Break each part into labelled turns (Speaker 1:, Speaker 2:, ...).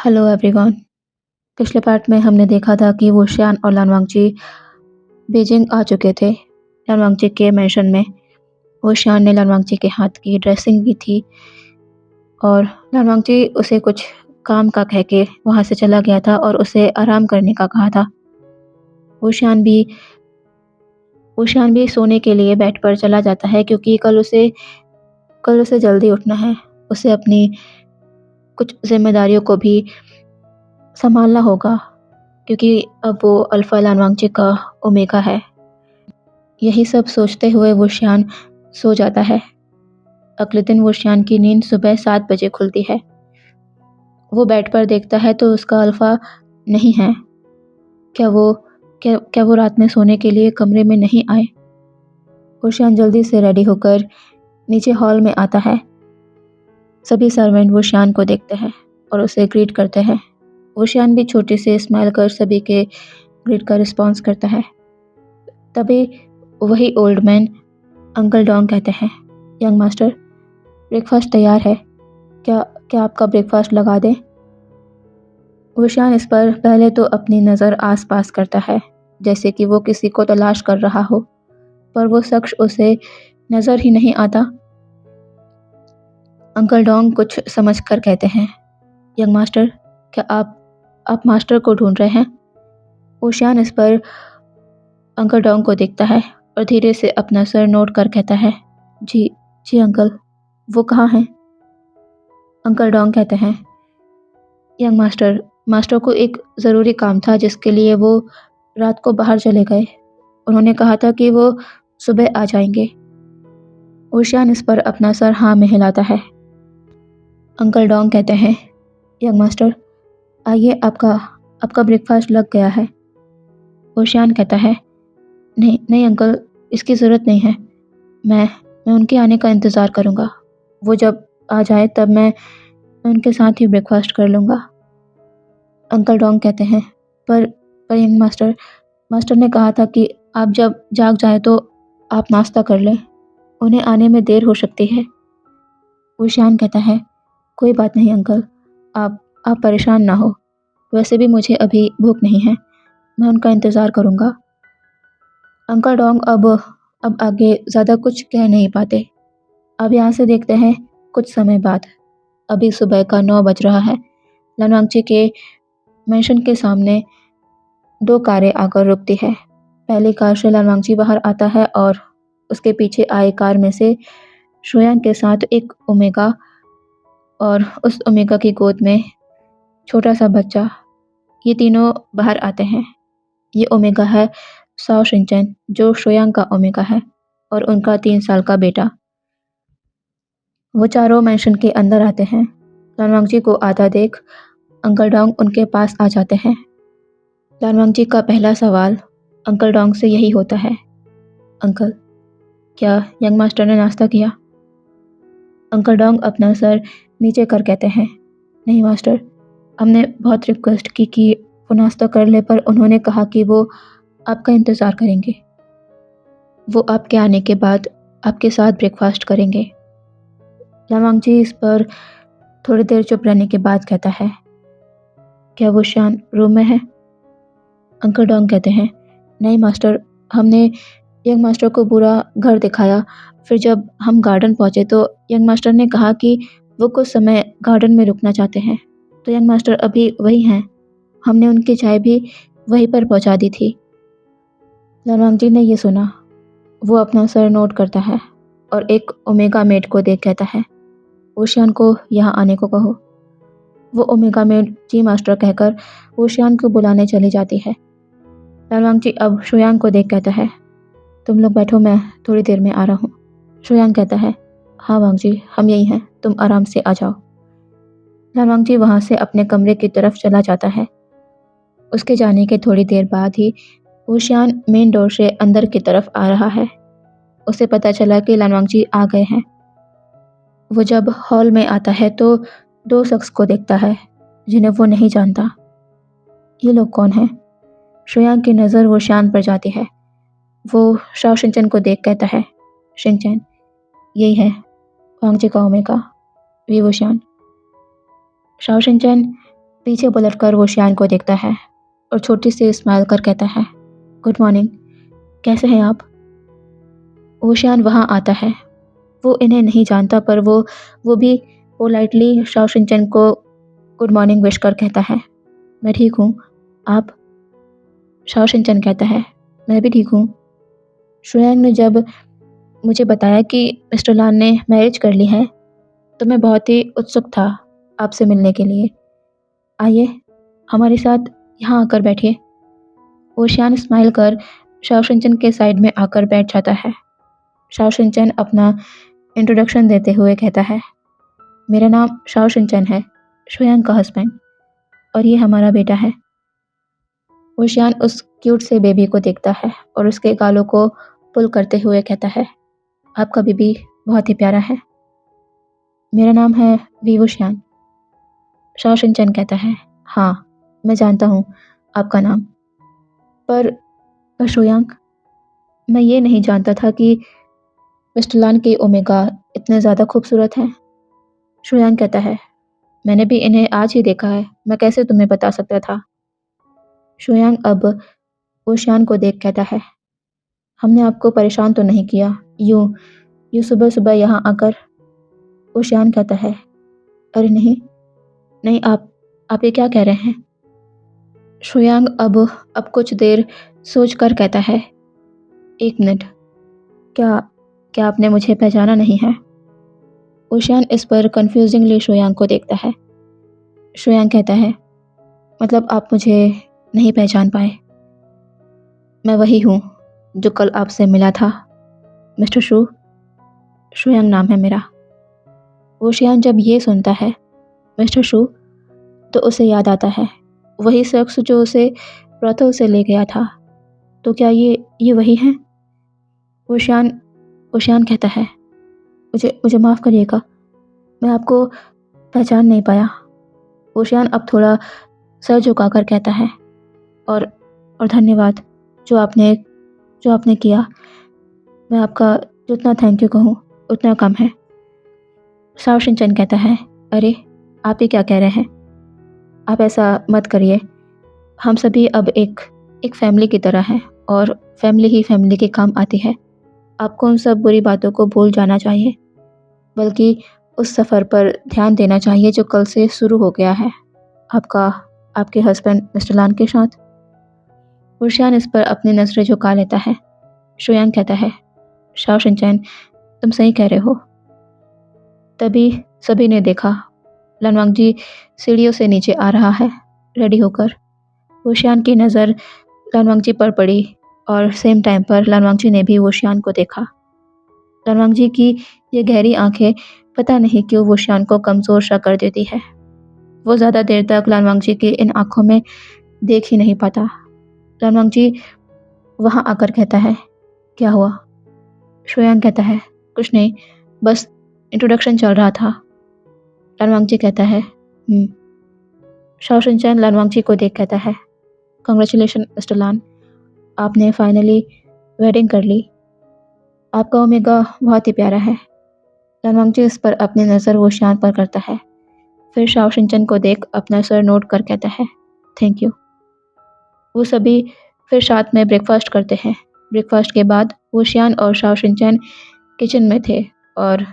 Speaker 1: Hello everyone. पिछले part में हमने देखा था कि वो शियान और लानवांगची बीजिंग आ चुके थे। लानवांगची के मेंशन में वो शियान ने लानवांगची के हाथ की ड्रेसिंग की थी और लानवांगची उसे कुछ काम का कह के वहाँ से चला गया था और उसे आराम करने का कहा था। वो शियान भी वो शियान भी सोने के लिए बेड पर चला जाता है क्योंकि कल उसे जल्दी उठना है। उसे अपनी कुछ जिम्मेदारियों को भी संभालना होगा क्योंकि अब वो अल्फा लानवांगची का ओमेगा है। यही सब सोचते हुए वो शियान सो जाता है। अगले दिन वो शियान की नींद सुबह 7 बजे खुलती है। वो बेड पर देखता है तो उसका अल्फा नहीं है। क्या वो क्या वो रात में सोने के लिए कमरे में नहीं आए? वो शियान जल्दी से रेडी होकर नीचे हॉल में आता है। सभी सर्वेंट वो शियान को देखते हैं और उसे ग्रीट करते हैं। वो शियान भी छोटे से स्माइल कर सभी के ग्रीट का रिस्पॉन्स करता है। तभी वही ओल्ड मैन अंकल डोंग कहते हैं, यंग मास्टर, ब्रेकफास्ट तैयार है। क्या क्या आपका ब्रेकफास्ट लगा दें? विशान इस पर पहले तो अपनी नज़र आसपास करता है, जैसे कि वो किसी को तलाश कर रहा हो, पर वो शख्स उसे नज़र ही नहीं आता। अंकल डोंग कुछ समझकर कहते हैं, यंग मास्टर, क्या आप मास्टर को ढूंढ रहे हैं? ओशियान इस पर अंकल डोंग को देखता है और धीरे से अपना सर नोट कर कहता है, जी जी अंकल, वो कहाँ हैं? अंकल डोंग कहते हैं, यंग मास्टर, मास्टर को एक ज़रूरी काम था जिसके लिए वो रात को बाहर चले गए। उन्होंने कहा था कि वो सुबह आ जाएंगे। ओशियान इस पर अपना सर हाँ में हिलाता है। अंकल डोंग कहते हैं, यंग मास्टर, आइए, आपका आपका ब्रेकफास्ट लग गया है। ओशियान कहता है, नहीं नहीं अंकल, इसकी ज़रूरत नहीं है। मैं उनके आने का इंतज़ार करूँगा। वो जब आ जाए तब मैं उनके साथ ही ब्रेकफास्ट कर लूँगा। अंकल डोंग कहते हैं, पर यंग मास्टर, मास्टर ने कहा था कि आप जब जाग जाए तो आप नाश्ता कर लें। उन्हें आने में देर हो सकती है। ओशियान कहता है, कोई बात नहीं अंकल, आप परेशान ना हो। वैसे भी मुझे अभी भूख नहीं है। मैं उनका इंतज़ार करूँगा। अंकल डोंग अब आगे ज़्यादा कुछ कह नहीं पाते। अब यहाँ से देखते हैं कुछ समय बाद। अभी सुबह का 9 बज रहा है। लानवांगची के मेंशन के सामने 2 कारें आकर रुकती है। पहली कार से लानवांगची बाहर आता है और उसके पीछे आए कार में से शुयांग के साथ एक ओमेगा और उस ओमेगा की गोद में छोटा सा बच्चा। ये तीनों बाहर आते हैं। ये ओमेगा है साओ शिनचैन, जो शुयांग का ओमेगा है, और उनका 3 साल का बेटा। वो चारों मेंशन के अंदर आते हैं। लानवांगची को आता देख अंकल डोंग उनके पास आ जाते हैं। लानवांगची का पहला सवाल अंकल डोंग से यही होता है, अंकल, क्या यंग मास्टर ने नाश्ता किया? अंकल डोंग अपना सर नीचे कर कहते हैं, नहीं मास्टर, हमने बहुत रिक्वेस्ट की कि वो नाश्ता कर ले, पर उन्होंने कहा कि वो आपका इंतज़ार करेंगे। वो आपके आने के बाद आपके साथ ब्रेकफास्ट करेंगे। लानवांगची इस पर थोड़ी देर चुप रहने के बाद कहता है, क्या वो शान रूम में है? अंकल डोंग कहते हैं, नहीं मास्टर, हमने यंग मास्टर को पूरा घर दिखाया। फिर जब हम गार्डन पहुंचे तो यंग मास्टर ने कहा कि वो कुछ समय गार्डन में रुकना चाहते हैं, तो यंग मास्टर अभी वही हैं। हमने उनकी चाय भी वहीं पर पहुंचा दी थी। लानवांगजी ने ये सुना। वो अपना सर नोट करता है और एक ओमेगा मेड को देख कहता है, ओशियान को यहाँ आने को कहो। वो ओमेगा मेड जी मास्टर कहकर ओशियान को बुलाने चली जाती है। लानवांगजी अब शुयांग को देख कहता है, तुम लोग बैठो, मैं थोड़ी देर में आ रहा हूँ। शुयांग कहता है, हाँ वांगजी, हम यही हैं, तुम आराम से आ जाओ। लानवांगजी वहाँ से अपने कमरे की तरफ चला जाता है। उसके जाने के थोड़ी देर बाद ही ओशियान मेन डोर से अंदर की तरफ आ रहा है। उसे पता चला कि लानवांगजी आ गए हैं। वो जब हॉल में आता है तो 2 शख्स को देखता है जिन्हें वो नहीं जानता। ये लोग कौन हैं? शुयांग की नज़र वो शान पर जाती है। वो शाओ शिनचैन को देख कहता है, शिनचैन, यही है वांगजी का ओमेगा, वी वो शान। शाओ शिनचैन पीछे पलटकर वो शियान को देखता है और छोटी सी स्माइल कर कहता है, गुड मॉर्निंग, कैसे हैं आप? वो शियान वहाँ आता है। वो इन्हें नहीं जानता पर वो भी पोलाइटली शाओ शिनचैन को गुड मॉर्निंग विश कर कहता है, मैं ठीक हूँ, आप? शाओ शिनचैन कहता है, मैं भी ठीक हूँ। शुयांग ने जब मुझे बताया कि मिस्टर लान ने मैरिज कर ली है तो मैं बहुत ही उत्सुक था आपसे मिलने के लिए। आइए, हमारे साथ यहाँ आकर बैठिए। ओशियान स्माइल कर शाओ शिनचैन के साइड में आकर बैठ जाता है। शाओ शिनचैन अपना इंट्रोडक्शन देते हुए कहता है, मेरा नाम शाओ शिनचैन है, शुयांग का हस्बैंड, और ये हमारा बेटा है। ओशियान उस क्यूट से बेबी को देखता है और उसके गालों को पुल करते हुए कहता है, आपका बेबी बहुत ही प्यारा है। मेरा नाम है वी वुशियान। शाओ शिनचैन कहता है, हाँ, मैं जानता हूँ आपका नाम। पर शुयांग, मैं ये नहीं जानता था कि मिस्टर लान के ओमेगा इतने ज़्यादा खूबसूरत हैं। शुयांग कहता है, मैंने भी इन्हें आज ही देखा है, मैं कैसे तुम्हें बता सकता था? शुयांग अब ओशियान को देख कहता है, हमने आपको परेशान तो नहीं किया यूं यूं सुबह सुबह यहाँ आकर? ओशियान कहता है, अरे नहीं, नहीं, आप ये क्या कह रहे हैं? शुयांग अब कुछ देर सोच कर कहता है, एक मिनट, क्या क्या आपने मुझे पहचाना नहीं है? ओशियान इस पर कंफ्यूजिंगली शुयांग को देखता है। शुयांग कहता है, मतलब आप मुझे नहीं पहचान पाए? मैं वही हूँ जो कल आपसे मिला था, मिस्टर शू। शुयांग नाम है मेरा। ओशियान जब ये सुनता है, मिस्टर शू, तो उसे याद आता है वही शख्स जो उसे ब्रॉथल से ले गया था। तो क्या ये वही हैं? ओशियान ओशियान कहता है, मुझे मुझे माफ़ करिएगा, मैं आपको पहचान नहीं पाया। ओशियान अब थोड़ा सर झुकाकर कहता है, और और धन्यवाद जो आपने किया। मैं आपका जितना थैंक यू कहूँ उतना कम है। शाओ शिनचैन कहता है, अरे आप ये क्या कह रहे हैं? आप ऐसा मत करिए, हम सभी अब एक फैमिली की तरह हैं और फैमिली ही फैमिली के काम आती है। आपको उन सब बुरी बातों को भूल जाना चाहिए, बल्कि उस सफ़र पर ध्यान देना चाहिए जो कल से शुरू हो गया है, आपका आपके हस्बैंड मिस्टर लान के साथ। वुशियान इस पर अपनी नज़रें झुका लेता है। शुयांग कहता है, शाओ शिनचैन, तुम सही कह रहे हो। तभी सभी ने देखा लनवांगजी सीढ़ियों से नीचे आ रहा है, रेडी होकर। वुशियान की नज़र लनवांगजी पर पड़ी और सेम टाइम पर लनवांगजी ने भी वुशियान को देखा। लनवांगजी की ये गहरी आंखें पता नहीं क्यों वुशियान को कमज़ोर सा कर देती है। वो ज़्यादा देर तक लनवांगजी की इन आंखों में देख ही नहीं पाता। लनवांगजी वहाँ आकर कहता है, क्या हुआ? शुयांग कहता है, कुछ नहीं, बस इंट्रोडक्शन चल रहा था। लनवांगजी कहता है, शाओ शिनचैन लनवांगजी को देख कहता है, कंग्रेचुलेशन मिस्टर लान, आपने फाइनली वेडिंग कर ली। आपका ओमेगा बहुत ही प्यारा है। लनवांगजी इस पर अपनी नज़र वुशियान पर करता है, फिर शाओ शिनचैन को देख अपना सर नोट कर कहता है, थैंक यू। वो सभी फिर साथ में ब्रेकफास्ट करते हैं। ब्रेकफास्ट के बाद वुशियान और शाओ शिनचैन किचन में थे और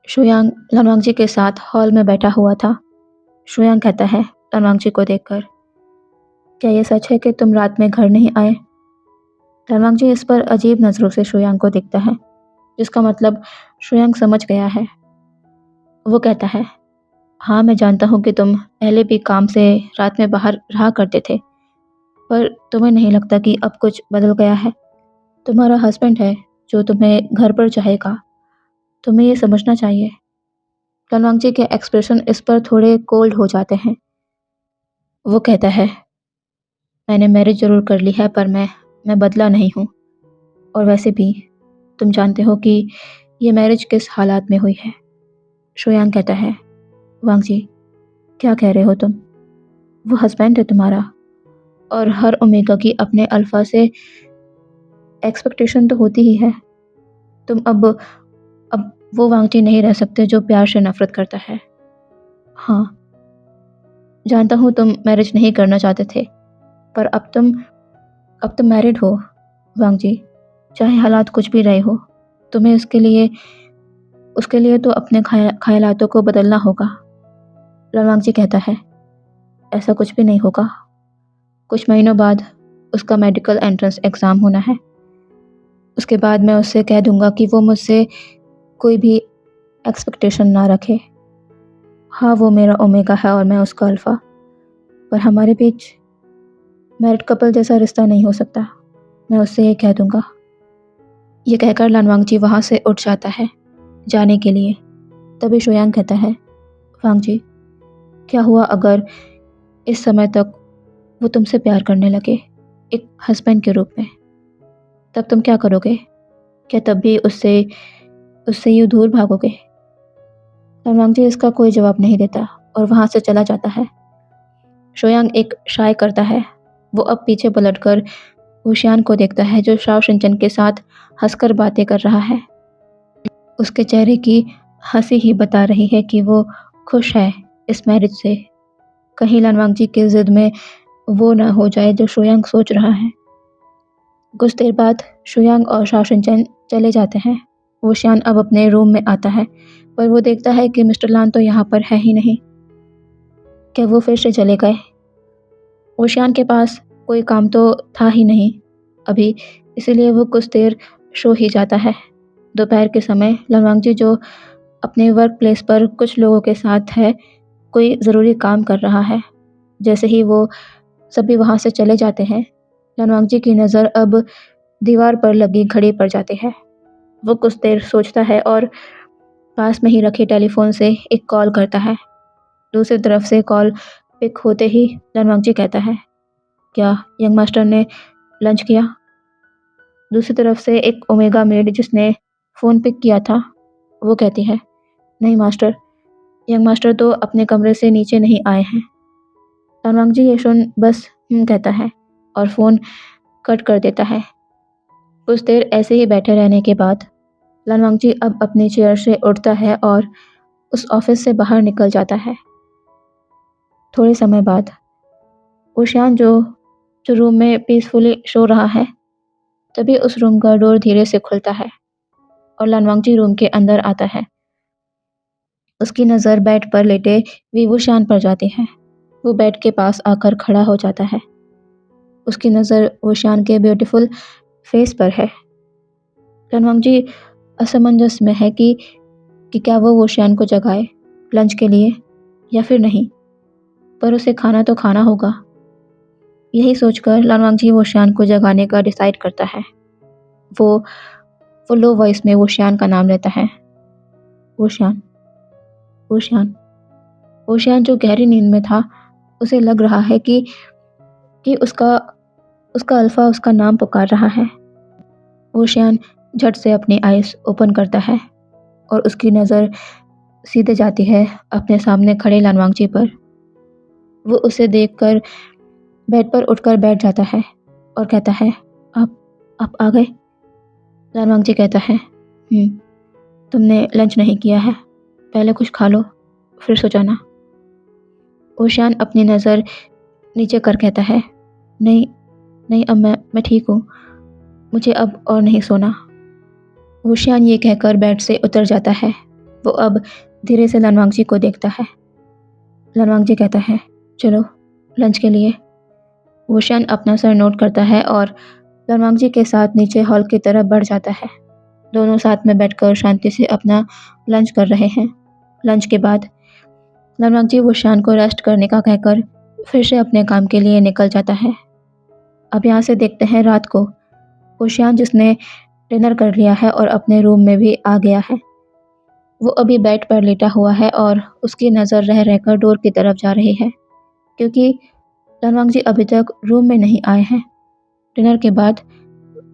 Speaker 1: शुयांग लनवांगजी के साथ हॉल में बैठा हुआ था। शुयांग कहता है लनवांगजी को देखकर, क्या ये सच है कि तुम रात में घर नहीं आए? लनवांगजी इस पर अजीब नज़रों से शुयांग को देखता है, जिसका मतलब शुयांग समझ गया है। वो कहता है, हाँ, मैं जानता हूँ कि तुम पहले भी काम से रात में बाहर रहा करते थे, पर तुम्हें नहीं लगता कि अब कुछ बदल गया है? तुम्हारा हस्बैंड है जो तुम्हें घर पर चाहेगा, तुम्हें ये समझना चाहिए। लनवांगजी के एक्सप्रेशन इस पर थोड़े कोल्ड हो जाते हैं। वो कहता है, मैंने मैरिज ज़रूर कर ली है पर मैं बदला नहीं हूँ, और वैसे भी तुम जानते हो कि ये मैरिज किस हालात में हुई है। शुयांग कहता है, वांगजी, क्या कह रहे हो तुम? वो हस्बैंड है तुम्हारा, और हर ओमेगा की अपने अल्फा से एक्सपेक्टेशन तो होती ही है। तुम अब वो वांगजी नहीं रह सकते जो प्यार से नफरत करता है। हाँ, जानता हूँ तुम मैरिज नहीं करना चाहते थे, पर अब तुम मैरिड हो, वांग जी। चाहे हालात कुछ भी रहे हो, तुम्हें उसके लिए तो अपने ख़यालातों को बदलना होगा। लनवांग जी कहता है, ऐसा कुछ भी नहीं होगा। कुछ महीनों बाद उसका मेडिकल एंट्रेंस एग्ज़ाम होना है। उसके बाद मैं उससे कह दूँगा कि वो मुझसे कोई भी एक्सपेक्टेशन ना रखे। हाँ, वो मेरा ओमेगा है और मैं उसका अल्फ़ा, पर हमारे बीच मैरिड कपल जैसा रिश्ता नहीं हो सकता। मैं उससे ये कह दूँगा। ये कहकर लनवांग जी वहाँ से उठ जाता है जाने के लिए। तभी शुयांग कहता है, वांग जी, क्या हुआ अगर इस समय तक वो तुमसे प्यार करने लगे, एक हस्बैंड के रूप में? तब तुम क्या करोगे? क्या तब भी उससे उससे यूँ दूर भागोगे? लनवांग जी इसका कोई जवाब नहीं देता और वहाँ से चला जाता है। शुयांग एक शाय करता है। वो अब पीछे पलटकर हुशियान को देखता है जो शाओ शिनचैन के साथ हंसकर बातें कर रहा है। उसके चेहरे की हंसी ही बता रही है कि वो खुश है इस मैरिज से। कहीं लनवांग जी की जिद में वो न हो जाए जो शुयांग सोच रहा है। कुछ देर बाद शुयांग और शाओ शिनचैन चले जाते हैं। हुशियान अब अपने रूम में आता है, पर वो देखता है कि मिस्टर लान तो यहाँ पर है ही नहीं। क्या वो फिर से चले गए? हुशियान के पास कोई काम तो था ही नहीं अभी, इसीलिए वो कुछ देर सो ही जाता है। दोपहर के समय लनवांग जी जो अपने वर्क प्लेस पर कुछ लोगों के साथ है, कोई ज़रूरी काम कर रहा है। जैसे ही वो सभी वहाँ से चले जाते हैं, लनवांग जी की नज़र अब दीवार पर लगी घड़ी पर जाती है। वो कुछ देर सोचता है और पास में ही रखे टेलीफोन से एक कॉल करता है। दूसरी तरफ से कॉल पिक होते ही लनवांग जी कहता है, क्या यंग मास्टर ने लंच किया? दूसरी तरफ से एक ओमेगा मेड जिसने फ़ोन पिक किया था, वो कहती है, नहीं मास्टर, यंग मास्टर तो अपने कमरे से नीचे नहीं आए हैं। लनवांग जी ये सुन बस कहता है और फ़ोन कट कर देता है। कुछ देर ऐसे ही बैठे रहने के बाद लनवांग जी अब अपनी चेयर से उठता है और उस ऑफिस से बाहर निकल जाता है। थोड़े समय बाद ऊशियान जो जो रूम में पीसफुली सो रहा है, तभी उस रूम का डोर धीरे से खुलता है और लनवांग जी रूम के अंदर आता है। उसकी नज़र बेड पर लेटे वीवूशान पर जाती है। वो बेड के पास आकर खड़ा हो जाता है। उसकी नज़र वूशान के ब्यूटीफुल फेस पर है। लनवांग जी असमंजस में है कि क्या वो वूशान को जगाए लंच के लिए या फिर नहीं, पर उसे खाना तो खाना होगा। यही सोचकर लनवांग जी वूशान को जगाने का डिसाइड करता है। वो वो लो वॉइस में वूशान का नाम लेता है। वूशान, वूशान। वूशान जो गहरी नींद में था, उसे लग रहा है कि उसका उसका अल्फा उसका नाम पुकार रहा है। वूशियान झट से अपनी आइज़ ओपन करता है और उसकी नज़र सीधे जाती है अपने सामने खड़े लनवांगजी पर। वो उसे देखकर बेड पर उठकर बैठ जाता है और कहता है, आप आ गए? लनवांगजी कहता है, तुमने लंच नहीं किया है, पहले कुछ खा लो, फिर सो जाना। वूशियान अपनी नज़र नीचे कर कहता है, नहीं, नहीं अब मैं ठीक हूँ, मुझे अब और नहीं सोना। वूशियान ये कहकर बेड से उतर जाता है। वो अब धीरे से लनवांगजी को देखता है। लनवांगजी कहता है, चलो लंच के लिए। वूशियान अपना सर नोट करता है और लनवांगजी के साथ नीचे हॉल की तरफ बढ़ जाता है। दोनों साथ में बैठकर शांति से अपना लंच कर रहे हैं। लंच के बाद लनवांगजी वूशियान को रेस्ट करने का कहकर फिर से अपने काम के लिए निकल जाता है। अब यहाँ से देखते हैं रात को। वूशियान जिसने डिनर कर लिया है और अपने रूम में भी आ गया है, वो अभी बेड पर लेटा हुआ है और उसकी नज़र रह रहकर डोर की तरफ जा रही है, क्योंकि लनवांग जी अभी तक रूम में नहीं आए हैं। डिनर के बाद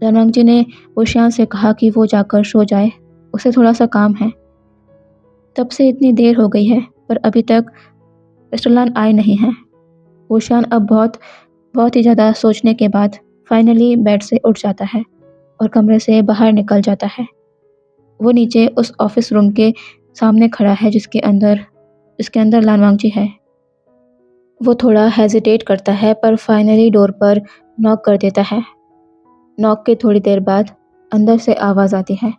Speaker 1: लनवांग जी ने वूशियान से कहा कि वो जाकर सो जाए, उसे थोड़ा सा काम है। तब से इतनी देर हो गई है पर अभी तक मिस्टर लान आए नहीं हैं। वूशियान अब बहुत बहुत ही ज़्यादा सोचने के बाद फाइनली बेड से उठ जाता है और कमरे से बाहर निकल जाता है। वो नीचे उस ऑफिस रूम के सामने खड़ा है जिसके अंदर लनवांग जी है। वो थोड़ा हेजिटेट करता है पर फाइनली डोर पर नॉक कर देता है। नॉक के थोड़ी देर बाद अंदर से आवाज़ आती है,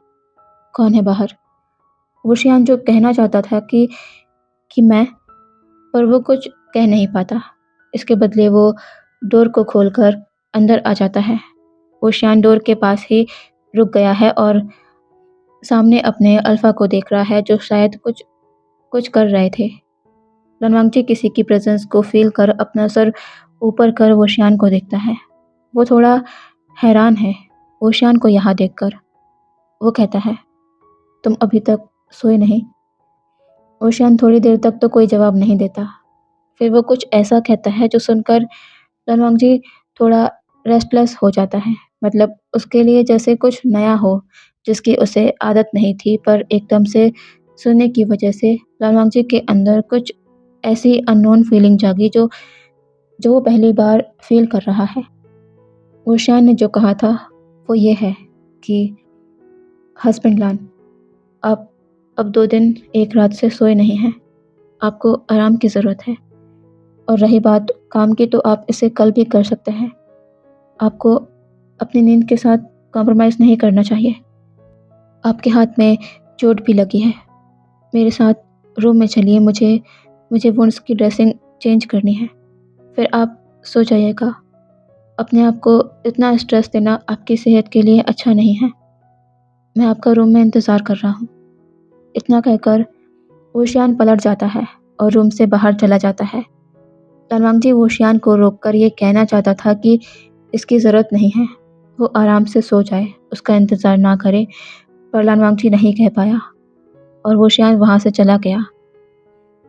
Speaker 1: कौन है बाहर? वुशियान जो कहना चाहता था कि मैं, पर वो कुछ कह नहीं पाता। इसके बदले वो डोर को खोलकर अंदर आ जाता है। वुशियान डोर के पास ही रुक गया है और सामने अपने अल्फा को देख रहा है जो शायद कुछ कुछ कर रहे थे। रनवांगची किसी की प्रेजेंस को फील कर अपना सर ऊपर कर वुशियान को देखता है। वो थोड़ा हैरान है वुशियान को यहाँ देखकर। वो कहता है, तुम अभी तक सोए नहीं? वुशियान थोड़ी देर तक तो कोई जवाब नहीं देता। फिर वो कुछ ऐसा कहता है जो सुनकर रनवांगजी थोड़ा रेस्टलेस हो जाता है। मतलब उसके लिए जैसे कुछ नया हो जिसकी उसे आदत नहीं थी, पर एकदम से सुनने की वजह से रनवांगजी के अंदर कुछ ऐसी अननोन फीलिंग जागी जो जो वो पहली बार फील कर रहा है। वुशियान ने जो कहा था वो ये है कि हस्बैंड लान, आप अब 2 दिन 1 रात से सोए नहीं हैं। आपको आराम की ज़रूरत है। और रही बात काम की, तो आप इसे कल भी कर सकते हैं। आपको अपनी नींद के साथ कॉम्प्रोमाइज़ नहीं करना चाहिए। आपके हाथ में चोट भी लगी है। मेरे साथ रूम में चलिए, मुझे वुंड्स की ड्रेसिंग चेंज करनी है। फिर आप सो जाइएगा। अपने आप को इतना स्ट्रेस देना आपकी सेहत के लिए अच्छा नहीं है। मैं आपका रूम में इंतज़ार कर रहा हूँ। इतना कहकर वुशियान पलट जाता है और रूम से बाहर चला जाता है। रनवांगजी वुशियान को रोककर ये कहना चाहता था कि इसकी ज़रूरत नहीं है, वो आराम से सो जाए, उसका इंतज़ार ना करे, पर रनवांगजी नहीं कह पाया और वुशियान वहाँ से चला गया।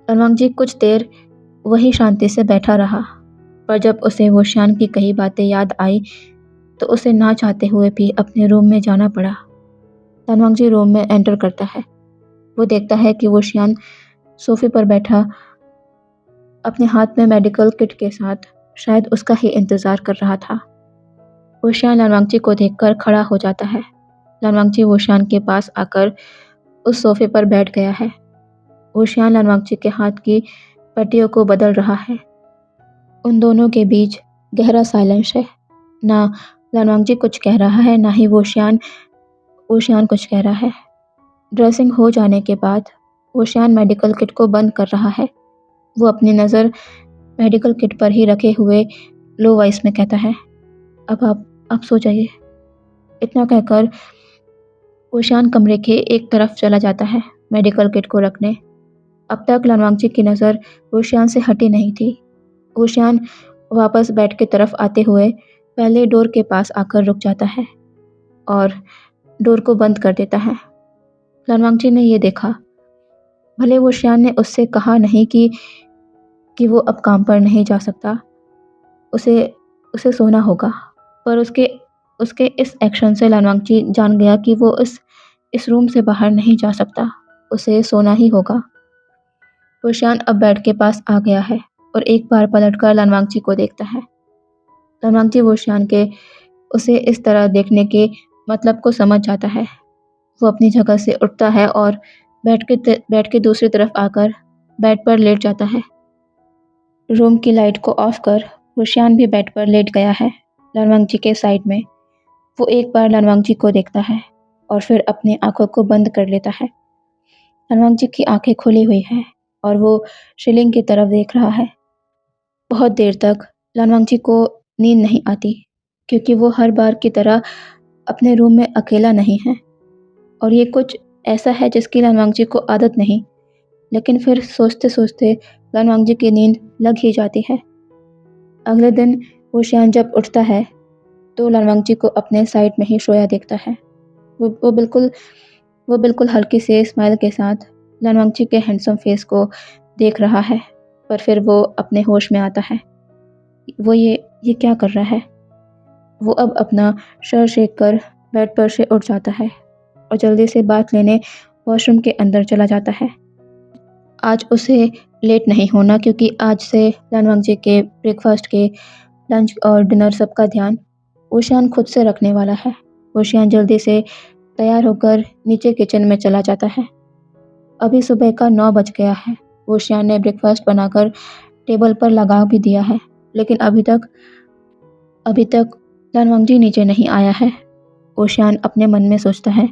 Speaker 1: रनवांगजी कुछ देर वही शांति से बैठा रहा, पर जब उसे वुशियान की कही बातें याद आई तो उसे ना चाहते हुए भी अपने रूम में जाना पड़ा। रनवांगजी रूम में एंटर करता है। वो देखता है कि वुशियान सोफे पर बैठा अपने हाथ में मेडिकल किट के साथ शायद उसका ही इंतज़ार कर रहा था। वुशियान रनवांगजी को देखकर खड़ा हो जाता है। रनवांगजी वुशियान के पास आकर उस सोफे पर बैठ गया है। वुशियान रनवांगजी के हाथ की पट्टियों को बदल रहा है। उन दोनों के बीच गहरा साइलेंस है। ना रनवांगजी कुछ कह रहा है, ना ही वुशियान कुछ कह रहा है। ड्रेसिंग हो जाने के बाद वुशियान मेडिकल किट को बंद कर रहा है। वो अपनी नज़र मेडिकल किट पर ही रखे हुए लो वॉइस में कहता है, अब आप सो जाइए। इतना कहकर वुशियान कमरे के एक तरफ चला जाता है मेडिकल किट को रखने। अब तक रनवांगजी की नज़र वुशियान से हटी नहीं थी। वुशियान वापस बेड की तरफ आते हुए पहले डोर के पास आकर रुक जाता है और डोर को बंद कर देता है। रनवांगजी ने ये देखा। भले वुशियान ने उससे कहा नहीं कि वो अब काम पर नहीं जा सकता, उसे सोना होगा, पर उसके इस एक्शन से रनवांगजी जान गया कि वो इस रूम से बाहर नहीं जा सकता, उसे सोना ही होगा। वुशियान अब बेड के पास आ गया है और एक बार पलटकर रनवांगजी को देखता है। रनवांगजी वुशियान के उसे इस तरह देखने के मतलब को समझ जाता है। वो अपनी जगह से उठता है और बेड के दूसरी तरफ आकर बेड पर लेट जाता है। रूम की लाइट को ऑफ कर वुशियान भी बेड पर लेट गया है रनवांगजी के साइड में। वो एक बार रनवांगजी को देखता है और फिर अपनी आंखों को बंद कर लेता है। रनवांगजी की आंखें खुली हुई हैं और वो शिलिंग की तरफ देख रहा है। बहुत देर तक रनवांगजी को नींद नहीं आती क्योंकि वो हर बार की तरह अपने रूम में अकेला नहीं है और ये कुछ ऐसा है जिसकी रनवांगजी को आदत नहीं। लेकिन फिर सोचते सोचते रनवांगजी की नींद लग ही जाती है। अगले दिन वुशियान जब उठता है तो रनवांगजी को अपने साइड में ही सोया देखता है। वो बिल्कुल हल्की से स्माइल के साथ रनवांगजी के हैंडसम फेस को देख रहा है, पर फिर वो अपने होश में आता है। वो ये क्या कर रहा है? वो अब अपना सर शेक कर बेड पर से उठ जाता है और जल्दी से बात लेने वॉशरूम के अंदर चला जाता है। आज उसे लेट नहीं होना क्योंकि आज से रनवांगजी के ब्रेकफास्ट के लंच और डिनर सबका ध्यान वुशियान खुद से रखने वाला है। वुशियान जल्दी से तैयार होकर नीचे किचन में चला जाता है। अभी सुबह का 9 बज गया है। वुशियान ने ब्रेकफास्ट बनाकर टेबल पर लगा भी दिया है, लेकिन अभी तक लालवांगजी नीचे नहीं आया है। ओशियान अपने मन में सोचता है,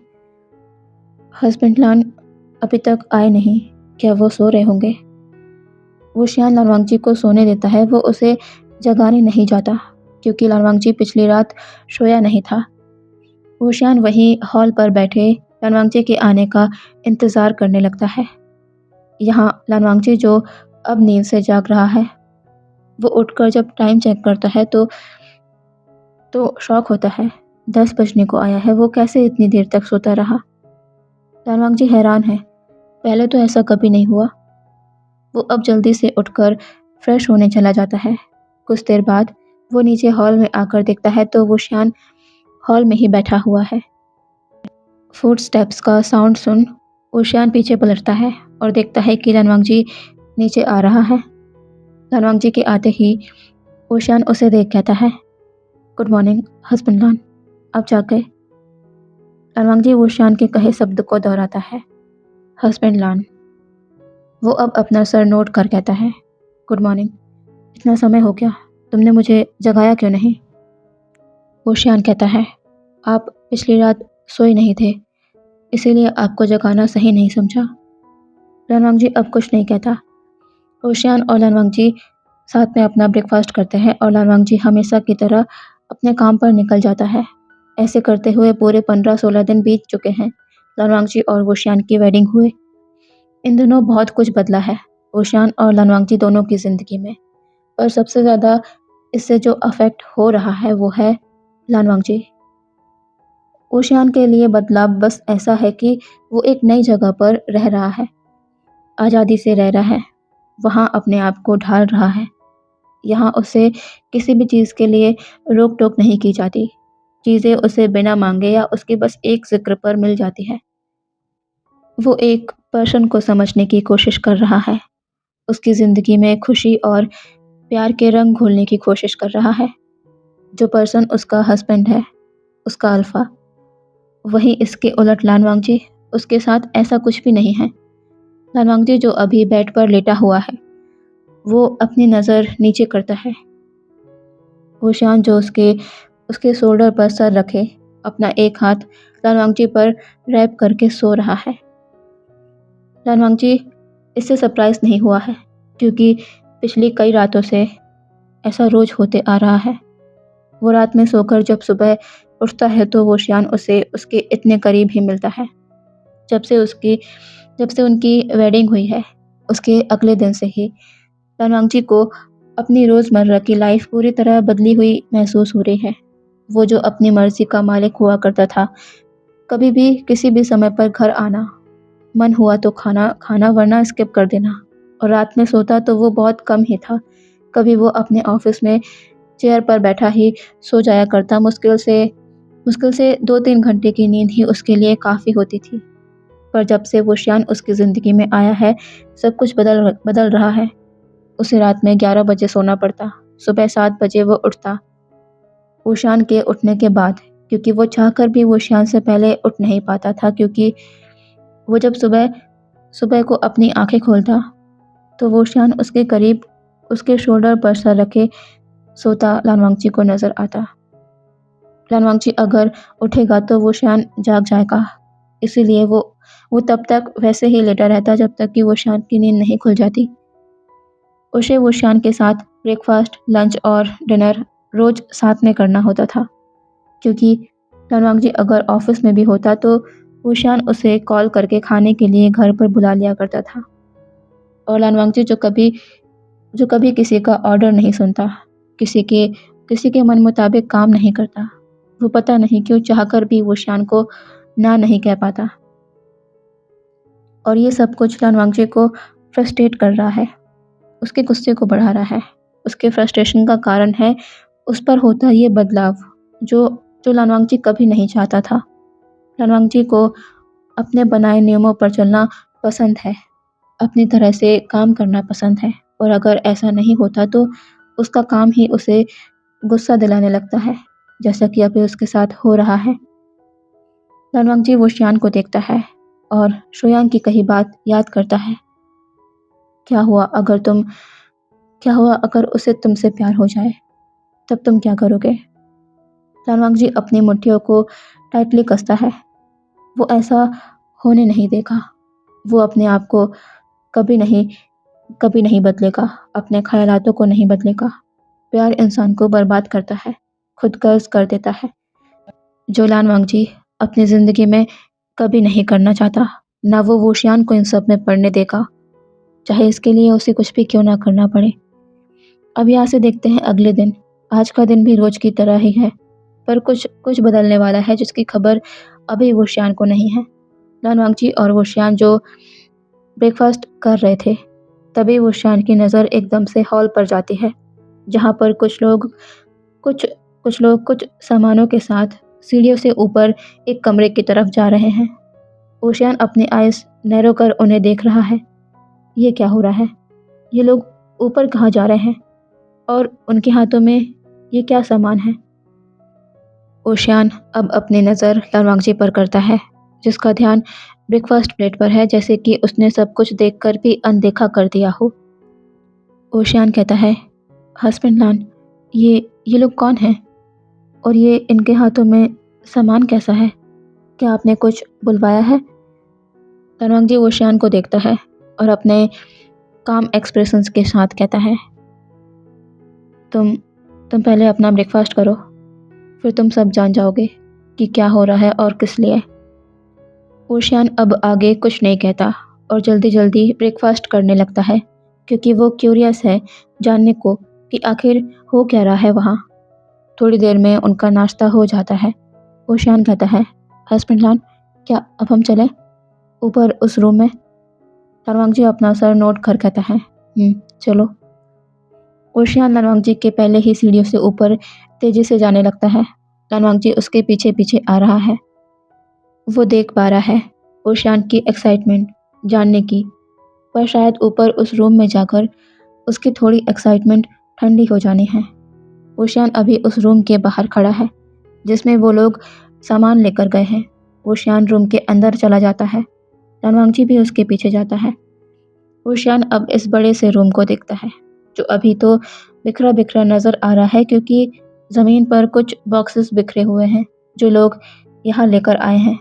Speaker 1: हस्बैंड लान अभी तक आए नहीं, क्या वो सो रहे होंगे? ओशियान लालवांगजी को सोने देता है, वो उसे जगाने नहीं जाता क्योंकि लालवांगजी पिछली रात सोया नहीं था। ओशियान वहीं हॉल पर बैठे लालवांगजी के आने का इंतज़ार करने लगता है। यहाँ लालवांगजी जो अब नींद से जाग रहा है, वो उठकर जब टाइम चेक करता है तो शॉक होता है। 10 बजने को आया है, वो कैसे इतनी देर तक सोता रहा? लालवांगजी हैरान है, पहले तो ऐसा कभी नहीं हुआ। वो अब जल्दी से उठकर फ्रेश होने चला जाता है। कुछ देर बाद वो नीचे हॉल में आकर देखता है तो ओशियान हॉल में ही बैठा हुआ है। फुटस्टेप्स का साउंड सुन ओशियान पीछे पलटता है और देखता है कि लालवांगजी नीचे आ रहा है। लालवांगजी के आते ही ओशियान उसे देख कहता है, गुड मॉर्निंग हस्बैंड लान, आप जाग गए? लालवांगजी ओशियान के कहे शब्द को दोहराता है, हस्बैंड लान। वो अब अपना सर नोट कर कहता है, गुड मॉर्निंग, इतना समय हो गया, तुमने मुझे जगाया क्यों नहीं? ओशियान कहता है, आप पिछली रात सोए नहीं थे, इसीलिए आपको जगाना सही नहीं समझा। लालवांगजी अब कुछ नहीं कहता। ओशियान और लालवांगजी साथ में अपना ब्रेकफास्ट करते हैं और लालवांगजी हमेशा की तरह अपने काम पर निकल जाता है। ऐसे करते हुए पूरे 15-16 दिन बीत चुके हैं। लालवांगजी और ओशियान की वेडिंग हुए। इन दिनों बहुत कुछ बदला है ओशियान और लालवांगजी दोनों की ज़िंदगी में, पर सबसे ज़्यादा इससे जो अफेक्ट हो रहा है वो है लालवांगजी। ओशियान के लिए बदलाव बस ऐसा है कि वो एक नई जगह पर रह रहा है, आज़ादी से रह रहा है, वहाँ अपने आप को ढाल रहा है। यहाँ उसे किसी भी चीज़ के लिए रोक टोक नहीं की जाती, चीज़ें उसे बिना मांगे या उसके बस एक जिक्र पर मिल जाती है। वो एक पर्सन को समझने की कोशिश कर रहा है, उसकी ज़िंदगी में खुशी और प्यार के रंग घोलने की कोशिश कर रहा है। जो पर्सन उसका हस्बैंड है, उसका अल्फा, वहीं इसके उलट लालवांगजी, उसके साथ ऐसा कुछ भी नहीं है। लालवांगजी जो अभी बेड पर लेटा हुआ है, वो अपनी नज़र नीचे करता है। ओशियान जो उसके शोल्डर पर सर रखे अपना एक हाथ लालवांगजी पर रैप करके सो रहा है। लालवांगजी इससे सरप्राइज नहीं हुआ है क्योंकि पिछली कई रातों से ऐसा रोज होते आ रहा है। वो रात में सोकर जब सुबह उठता है तो ओशियान उसे उसके इतने करीब ही मिलता है। जब से उनकी वेडिंग हुई है, उसके अगले दिन से ही लालवांगजी को अपनी रोज़मर्रा की लाइफ पूरी तरह बदली हुई महसूस हो रही है। वो जो अपनी मर्ज़ी का मालिक हुआ करता था, कभी भी किसी भी समय पर घर आना, मन हुआ तो खाना खाना वरना स्किप कर देना, और रात में सोता तो वो बहुत कम ही था। कभी वो अपने ऑफ़िस में चेयर पर बैठा ही सो जाया करता। मुश्किल से 2-3 घंटे की नींद ही उसके लिए काफ़ी होती थी। पर जब से ओशियान उसकी ज़िंदगी में आया है, सब कुछ बदल रहा है। उसे रात में 11 बजे सोना पड़ता, सुबह 7 बजे वो उठता ओशियान के उठने के बाद, क्योंकि वो चाहकर भी ओशियान से पहले उठ नहीं पाता था, क्योंकि वो जब सुबह सुबह को अपनी आँखें खोलता तो ओशियान उसके करीब उसके शोल्डर पर सर रखे सोता लालवांगजी को नज़र आता। लालवांगजी अगर उठेगा तो ओशियान जाग जाएगा, इसीलिए वो तब तक वैसे ही लेटा रहता जब तक कि ओशियान की नींद नहीं खुल जाती। उसे ओशियान के साथ ब्रेकफास्ट, लंच और डिनर रोज़ साथ में करना होता था, क्योंकि लालवांगजी अगर ऑफिस में भी होता तो ओशियान उसे कॉल करके खाने के लिए घर पर बुला लिया करता था। और लालवांगजी जो कभी किसी का ऑर्डर नहीं सुनता, किसी के मन मुताबिक काम नहीं करता, वो पता नहीं क्यों चाहकर भी ओशियान को ना नहीं कह पाता। और ये सब कुछ लालवांगजी को फ्रस्ट्रेट कर रहा है, उसके गुस्से को बढ़ा रहा है। उसके फ्रस्ट्रेशन का कारण है उस पर होता ये बदलाव जो लालवांगजी कभी नहीं चाहता था। लालवांगजी को अपने बनाए नियमों पर चलना पसंद है, अपनी तरह से काम करना पसंद है, और अगर ऐसा नहीं होता तो उसका काम ही उसे गुस्सा दिलाने लगता है, जैसा कि अभी उसके साथ हो रहा है। लालवांगजी ओशियान को देखता है और शोयांग की कही बात याद करता है। क्या हुआ क्या हुआ अगर उसे तुमसे प्यार हो जाए? तब तुम क्या करोगे? लालवांग जी अपनी मुट्ठियों को टाइटली कसता है। वो ऐसा होने नहीं देगा। वो अपने आप को कभी नहीं कभी नहीं बदलेगा, अपने ख़यालातों को नहीं बदलेगा। प्यार इंसान को बर्बाद करता है, खुदगर्ज़ कर देता है, जो लालवांग जी अपनी ज़िंदगी में कभी नहीं करना चाहता। ना वो वोशियान को इन सब में पड़ने देगा, चाहे इसके लिए उसे कुछ भी क्यों ना करना पड़े। अब यहाँ से देखते हैं अगले दिन। आज का दिन भी रोज़ की तरह ही है, पर कुछ कुछ बदलने वाला है जिसकी खबर अभी वोशियान को नहीं है। लालवांग जी और वोशियान जो ब्रेकफ़ास्ट कर रहे थे, तभी वोशियान की नज़र एकदम से हॉल पर जाती है, जहाँ पर कुछ कुछ लोग कुछ सामानों के साथ सीढ़ियों से ऊपर एक कमरे की तरफ जा रहे हैं। वोशियान अपनी आइज़ नैरो कर उन्हें देख रहा है। ये क्या हो रहा है? ये लोग ऊपर कहाँ जा रहे हैं? और उनके हाथों में ये क्या सामान है? ओशियान अब अपनी नज़र लालवांग जी पर करता है, जिसका ध्यान ब्रेकफ़ास्ट प्लेट पर है, जैसे कि उसने सब कुछ देखकर भी अनदेखा कर दिया हो। ओशियान कहता है, हस्बैंड लान, ये लोग कौन हैं? और ये इनके हाथों में सामान कैसा है? क्या आपने कुछ बुलवाया है? लालवांग जी ओशियान को देखता है और अपने काम एक्सप्रेशंस के साथ कहता है, तुम तुम पहले अपना ब्रेकफ़ास्ट करो, फिर तुम सब जान जाओगे कि क्या हो रहा है और किस लिए। ओशियान अब आगे कुछ नहीं कहता और जल्दी-जल्दी ब्रेकफ़ास्ट करने लगता है, क्योंकि वो क्यूरियस है जानने को कि आखिर हो क्या रहा है वहाँ। थोड़ी देर में उनका नाश्ता हो जाता है। ओशियान कहता है, हस्बैंड लान, क्या अब हम चलें? ऊपर उस रूम में? लालवांग जी अपना सर नोट कर कहता है, चलो। ओशियान लालवांग जी के पहले ही सीढ़ियों से ऊपर तेज़ी से जाने लगता है। लालवांग जी उसके पीछे-पीछे आ रहा है। वो देख पा रहा है ओशियान की एक्साइटमेंट जानने की, पर शायद ऊपर उस रूम में जाकर उसकी थोड़ी एक्साइटमेंट ठंडी हो जानी है। ओशियान अभी उस रूम के बाहर खड़ा है, जिसमें वो लोग सामान लेकर गए हैं। ओशियान रूम के अंदर चला जाता है। लालवांग जी भी उसके पीछे जाता है। ओशियान अब इस बड़े से रूम को देखता है, जो अभी तो बिखरा-बिखरा नज़र आ रहा है, क्योंकि ज़मीन पर कुछ बॉक्सेस बिखरे हुए हैं, जो लोग यहाँ लेकर आए हैं।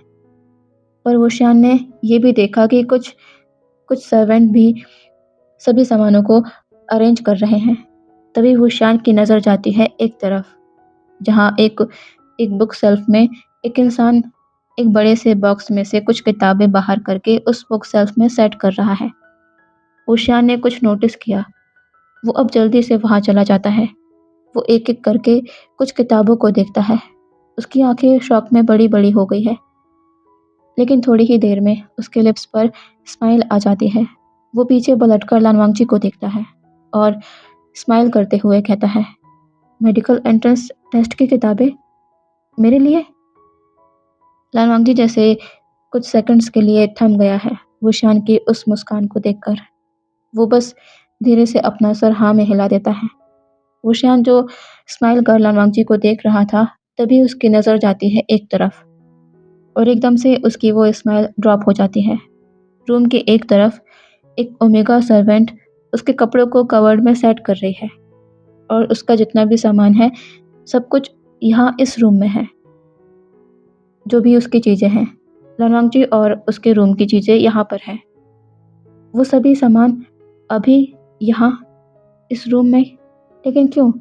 Speaker 1: पर ओशियान ने ये भी देखा कि कुछ कुछ सर्वेंट भी सभी सामानों को अरेंज कर रहे हैं। तभी ओशियान की नज़र जाती है एक तरफ, जहाँ एक एक बुक शेल्फ में एक इंसान एक बड़े से बॉक्स में से कुछ किताबें बाहर करके उस बुक शेल्फ में सेट कर रहा है। ओशियान ने कुछ नोटिस किया। वो अब जल्दी से वहाँ चला जाता है। वो एक-एक करके कुछ किताबों को देखता है। उसकी आँखें शॉक में बड़ी-बड़ी हो गई है। लेकिन थोड़ी ही देर में उसके लिप्स पर स्माइल आ जाती है। वो पीछे पलटकर लालवांग जी को देखता है और स्माइल करते हुए कहता है, मेडिकल एंट्रेंस टेस्ट की किताबें? मेरे लिए? लालवांग जी जैसे कुछ सेकंड्स के लिए थम गया है, वुशियान की उस मुस्कान को देखकर। वो बस धीरे से अपना सर हाँ में हिला देता है। वुशियान जो स्माइल कर लालवांग जी को देख रहा था, तभी उसकी नज़र जाती है एक तरफ और एकदम से उसकी वो स्माइल ड्रॉप हो जाती है। रूम के एक तरफ एक ओमेगा सर्वेंट उसके कपड़ों को कवर्ड में सेट कर रही है और उसका जितना भी सामान है, सब कुछ यहाँ इस रूम में है। जो भी उसकी चीज़ें हैं, लालवांग जी और उसके रूम की चीज़ें यहाँ पर हैं। वो सभी सामान अभी यहाँ इस रूम में, लेकिन क्यों?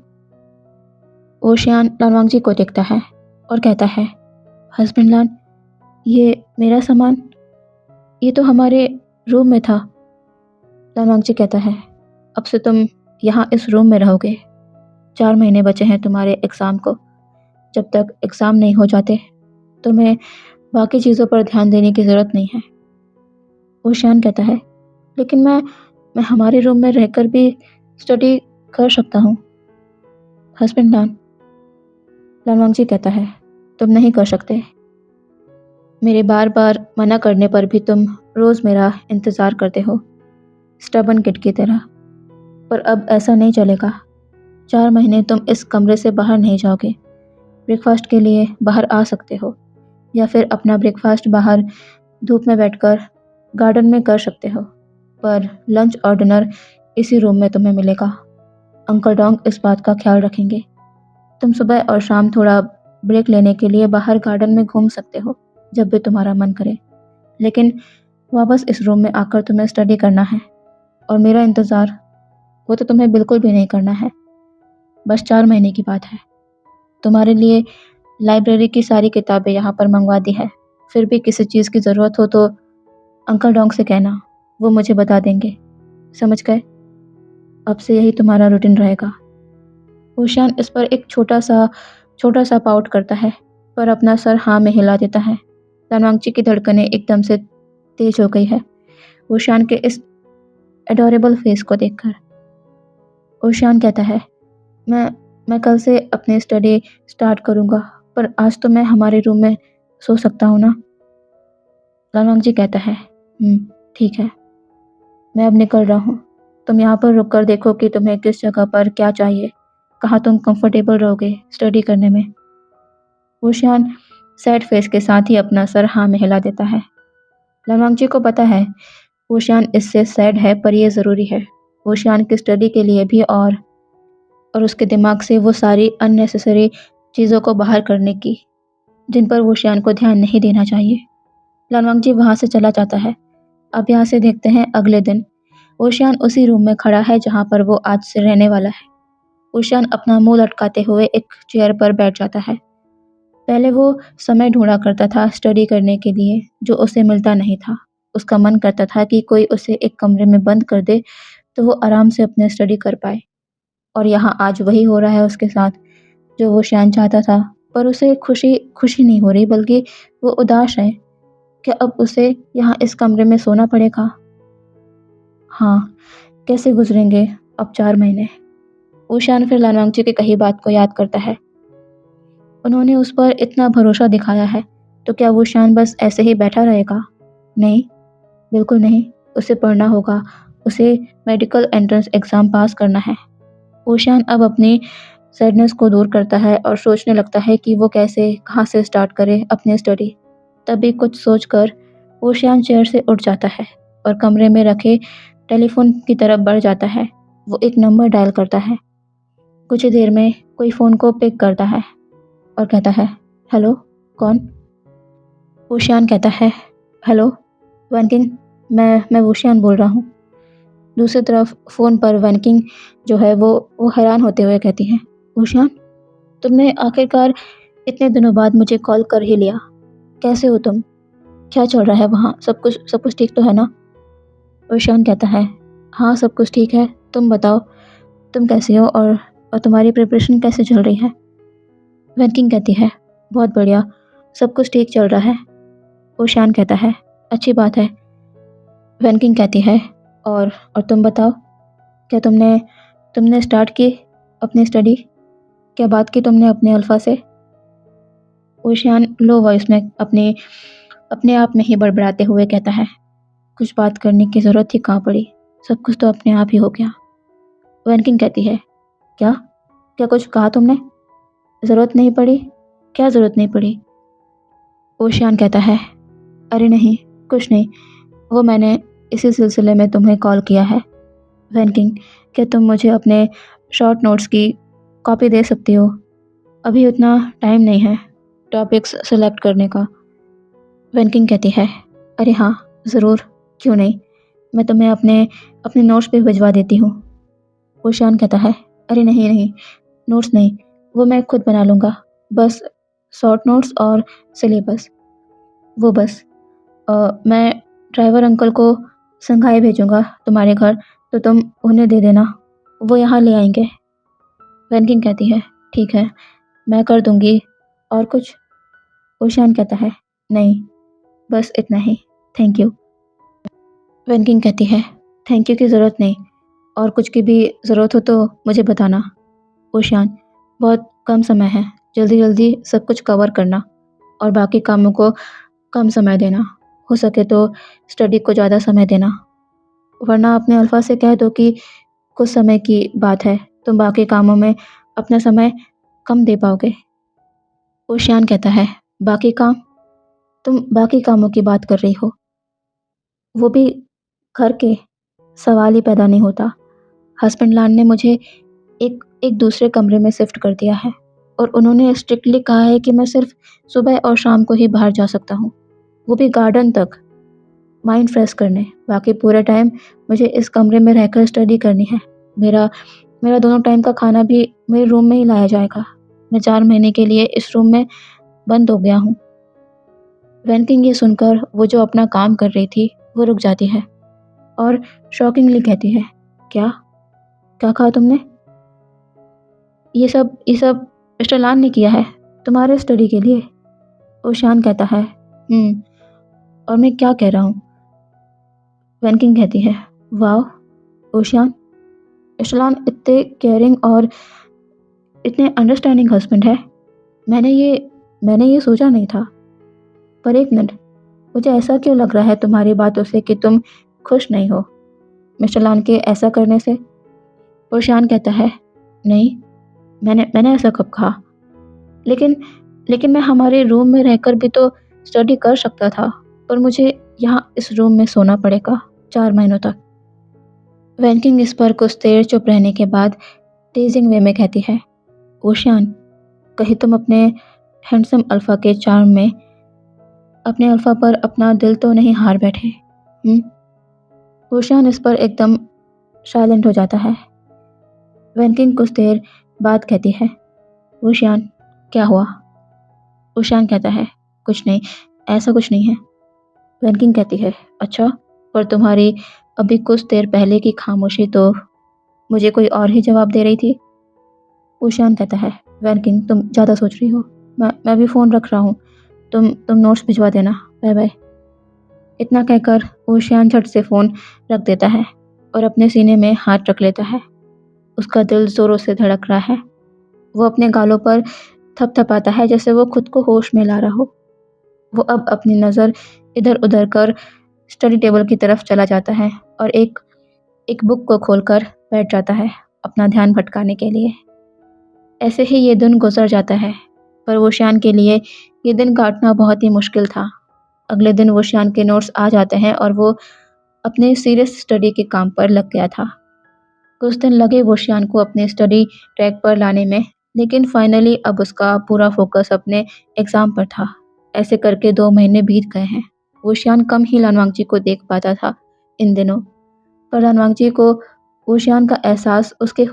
Speaker 1: ओशियान लालवांग जी को देखता है और कहता है, हस्बैंड लान, ये मेरा सामान, ये तो हमारे रूम में था। लालवांग जी कहता है, अब से तुम यहाँ इस रूम में रहोगे। 4 महीने बचे हैं तुम्हारे एग्ज़ाम को। जब तक एग्ज़ाम नहीं हो जाते, तुम्हें बाकी चीज़ों पर ध्यान देने की ज़रूरत नहीं है। ओशियान कहता है, लेकिन मैं हमारे रूम में रहकर भी स्टडी कर सकता हूँ। हस्बैंड लान, लालवांग जी कहता है, तुम नहीं कर सकते। मेरे बार-बार मना करने पर भी तुम रोज़ मेरा इंतज़ार करते हो, स्टबर्न किड की तरह। पर अब ऐसा नहीं चलेगा। 4 महीने तुम इस कमरे से बाहर नहीं जाओगे। ब्रेकफ़ास्ट के लिए बाहर आ सकते हो या फिर अपना ब्रेकफ़ास्ट बाहर धूप में बैठकर गार्डन में कर सकते हो, पर लंच और डिनर इसी रूम में तुम्हें मिलेगा। अंकल डोंग इस बात का ख्याल रखेंगे। तुम सुबह और शाम थोड़ा ब्रेक लेने के लिए बाहर गार्डन में घूम सकते हो, जब भी तुम्हारा मन करे। लेकिन वापस इस रूम में आकर तुम्हें स्टडी करना है, और मेरा इंतज़ार, वो तो तुम्हें बिल्कुल भी नहीं करना है। बस 4 महीने की बात है। तुम्हारे लिए लाइब्रेरी की सारी किताबें यहाँ पर मंगवा दी है। फिर भी किसी चीज़ की ज़रूरत हो तो अंकल डोंग से कहना, वो मुझे बता देंगे। समझ गए? अब से यही तुम्हारा रूटीन रहेगा। ओशियान इस पर एक छोटा सा पाउट करता है, पर अपना सर हाँ में हिला देता है। तनवांगची की धड़कनें एकदम से तेज हो गई है ओशियान के इस एडोरेबल फेस को देखकर। ओशियान कहता है, मैं मैं कल से अपनी स्टडी स्टार्ट करूँगा, पर आज तो मैं हमारे रूम में सो सकता हूँ ना? तनवांगची कहता है, ठीक है, मैं अब निकल रहा हूँ। तुम यहाँ पर रुक कर देखो कि तुम्हें किस जगह पर क्या चाहिए, कहाँ तुम कंफर्टेबल रहोगे स्टडी करने में। ओशियान सैड फेस के साथ ही अपना सर हाँ में हिला देता है। तनवांगची को पता है ओशियान इससे सैड है, पर यह ज़रूरी है ओशियान की स्टडी के लिए भी, और उसके दिमाग से वो सारी अननेसेसरी चीज़ों को बाहर करने की, जिन पर ओशियान को ध्यान नहीं देना चाहिए। लालवांगजी वहाँ से चला जाता है। अब यहाँ से देखते हैं अगले दिन। ओशियान उसी रूम में खड़ा है जहाँ पर वो आज से रहने वाला है। ओशियान अपना मुंह लटकाते हुए एक चेयर पर बैठ जाता है। पहले वो समय ढूंढा करता था स्टडी करने के लिए, जो उसे मिलता नहीं था। उसका मन करता था कि कोई उसे एक कमरे में बंद कर दे तो वो आराम से अपने स्टडी कर पाए, और यहाँ आज वही हो रहा है उसके साथ, जो वो ओशियान चाहता था। पर उसे खुशी खुशी नहीं हो रही, बल्कि वो उदास है। क्या अब उसे यहाँ इस कमरे में सोना पड़ेगा? हाँ, कैसे गुजरेंगे अब 4 महीने? ओशियान फिर लालवांगची की कही बात को याद करता है। उन्होंने उस पर इतना भरोसा दिखाया है, तो क्या वो ओशियान बस ऐसे ही बैठा रहेगा? नहीं, बिल्कुल नहीं। उसे पढ़ना होगा, उसे मेडिकल एंट्रेंस एग्ज़ाम पास करना है। ओशियान अब अपनी सैडनेस को दूर करता है और सोचने लगता है कि वो कैसे, कहाँ से स्टार्ट करे अपनी स्टडी। तभी कुछ सोचकर ओशियान चेयर से उठ जाता है और कमरे में रखे टेलीफोन की तरफ बढ़ जाता है। वो एक नंबर डायल करता है। कुछ ही देर में कोई फ़ोन को पिक करता है और कहता है, हेलो, कौन? ओशियान कहता है, हेलो, वैनकिंग, मैं ओशियान बोल रहा हूँ। दूसरी तरफ फ़ोन पर वैनकिंग जो है वो हैरान होते हुए कहती है, ओशियान, तुमने आखिरकार इतने दिनों बाद मुझे कॉल कर ही लिया। कैसे हो तुम? क्या चल रहा है वहाँ? सब कुछ ठीक तो है ना? ओशियान कहता है, हाँ, सब कुछ ठीक है। तुम बताओ, तुम कैसी हो, और तुम्हारी प्रिपरेशन कैसे चल रही है? वैनकिंग कहती है, बहुत बढ़िया, सब कुछ ठीक चल रहा है। ओशियान कहता है, अच्छी बात है। वैनकिंग कहती है, और तुम बताओ, क्या तुमने तुमने स्टार्ट की अपनी स्टडी? क्या बात की तुमने अपने अल्फ़ा से? ओशियान लो वॉइस में अपने अपने आप में ही बड़बड़ाते हुए कहता है, कुछ बात करने की ज़रूरत ही कहाँ पड़ी, सब कुछ तो अपने आप ही हो गया। वैनकिंग कहती है, क्या? क्या कुछ कहा तुमने? ज़रूरत नहीं पड़ी? क्या ज़रूरत नहीं पड़ी? ओशियान कहता है, अरे नहीं, कुछ नहीं, वो मैंने इसी सिलसिले में तुम्हें कॉल किया है। वैनकिंग, क्या तुम मुझे अपने शॉर्ट नोट्स की कॉपी दे सकती हो? अभी उतना टाइम नहीं है टॉपिक्स सेलेक्ट करने का। वैनकिंग कहती है, अरे हाँ, ज़रूर, क्यों नहीं, मैं तुम्हें अपने अपने नोट्स भी भिजवा देती हूँ। ओशियान कहता है, अरे नहीं नहीं, नोट्स नहीं, वो मैं खुद बना लूँगा, बस शॉर्ट नोट्स और सिलेबस, वो बस। मैं ड्राइवर अंकल को संघाई भेजूँगा तुम्हारे घर, तो तुम उन्हें दे देना, वो यहाँ ले आएँगे। वैनकिंग कहती है, ठीक है, मैं कर दूँगी। और कुछ? ओशियान कहता है, नहीं, बस इतना ही, थैंक यू। वैनकिंग कहती है, थैंक यू की ज़रूरत नहीं, और कुछ की भी ज़रूरत हो तो मुझे बताना। ओशियान, बहुत कम समय है, जल्दी-जल्दी सब कुछ कवर करना, और बाकी कामों को कम समय देना। हो सके तो स्टडी को ज़्यादा समय देना, वरना अपने अल्फ़ा से कह दो कि कुछ समय की बात है, तुम बाकी कामों में अपना समय कम दे पाओगे। ओशियान कहता है, बाकी काम? तुम बाकी कामों की बात कर रही हो? वो भी घर के? सवाल ही पैदा नहीं होता। हस्बैंड लान ने मुझे एक एक दूसरे कमरे में शिफ्ट कर दिया है और उन्होंने स्ट्रिक्टली कहा है कि मैं सिर्फ सुबह और शाम को ही बाहर जा सकता हूँ, वो भी गार्डन तक, माइंड फ्रेश करने। बाकी पूरे टाइम मुझे इस कमरे में रहकर स्टडी करनी है। मेरा मेरा दोनों टाइम का खाना भी मेरे रूम में ही लाया जाएगा। मैं 4 महीने के लिए इस रूम में बंद हो गया हूँ। वैनकिंग ये सुनकर वो जो अपना काम कर रही थी, वो रुक जाती है और शॉकिंगली कहती है, "क्या? क्या कहा तुमने?" ये सब मिस्टर लान ने किया है, तुम्हारे स्टडी के लिए?" ओशियान कहता है, और मैं क्या कह रहा हूँ?" वैनकिंग कहती है, "वाह! ओशियान, मिस्टर लान इतने केयरिंग और इतने अंडरस्टैंडिंग हस्बैंड है। मैंने ये सोचा नहीं था। पर एक मिनट, मुझे ऐसा क्यों लग रहा है तुम्हारी बातों से कि तुम खुश नहीं हो मिस्टर लान के ऐसा करने से?" ओशियान कहता है, "नहीं, मैंने ऐसा कब कहा? लेकिन लेकिन मैं हमारे रूम में रहकर भी तो स्टडी कर सकता था, पर मुझे यहाँ इस रूम में सोना पड़ेगा 4 महीनों तक।" वैनकिंग इस पर कुछ देर चुप रहने के बाद टीजिंग वे में कहती है, "ओशियान, कहीं तुम अपने हैंडसम अल्फा के चार्म में अपने अल्फा पर अपना दिल तो नहीं हार बैठे?" हुँ? ओशियान इस पर एकदम साइलेंट हो जाता है। वैनकिंग कुछ देर बाद कहती है, "ओशियान, क्या हुआ?" ओशियान कहता है, "कुछ नहीं, ऐसा कुछ नहीं है।" वैनकिंग कहती है, "अच्छा, पर तुम्हारी अभी कुछ देर पहले की खामोशी तो मुझे कोई और ही जवाब दे रही थी।" ओशियान कहता है, "वैनकिंग, तुम ज़्यादा सोच रही हो। मैं भी फ़ोन रख रहा हूँ। तुम नोट्स भिजवा देना। Bye bye." इतना कहकर ओशियान झट से फ़ोन रख देता है और अपने सीने में हाथ रख लेता है। उसका दिल ज़ोरों से धड़क रहा है। वो अपने गालों पर थपथपाता है जैसे वो खुद को होश में ला रहा हो। वो अब अपनी नज़र इधर-उधर कर स्टडी टेबल की तरफ चला जाता है और एक एक बुक को खोलकर बैठ जाता है, अपना ध्यान भटकाने के लिए। ऐसे ही ये दिन गुज़र जाता है, पर ओशियान के लिए ये दिन काटना बहुत ही मुश्किल था। अगले दिन ओशियान के नोट्स आ जाते हैं और वो अपने सीरियस स्टडी के काम पर लग गया था। कुछ दिन लगे ओशियान को अपने स्टडी ट्रैक पर लाने में, लेकिन फाइनली अब उसका पूरा फोकस अपने एग्ज़ाम पर था। ऐसे करके 2 महीने बीत गए हैं। ओशियान कम ही लानवांगजी को देख पाता था इन दिनों, पर लानवांगजी को ओशियान का एहसास उसके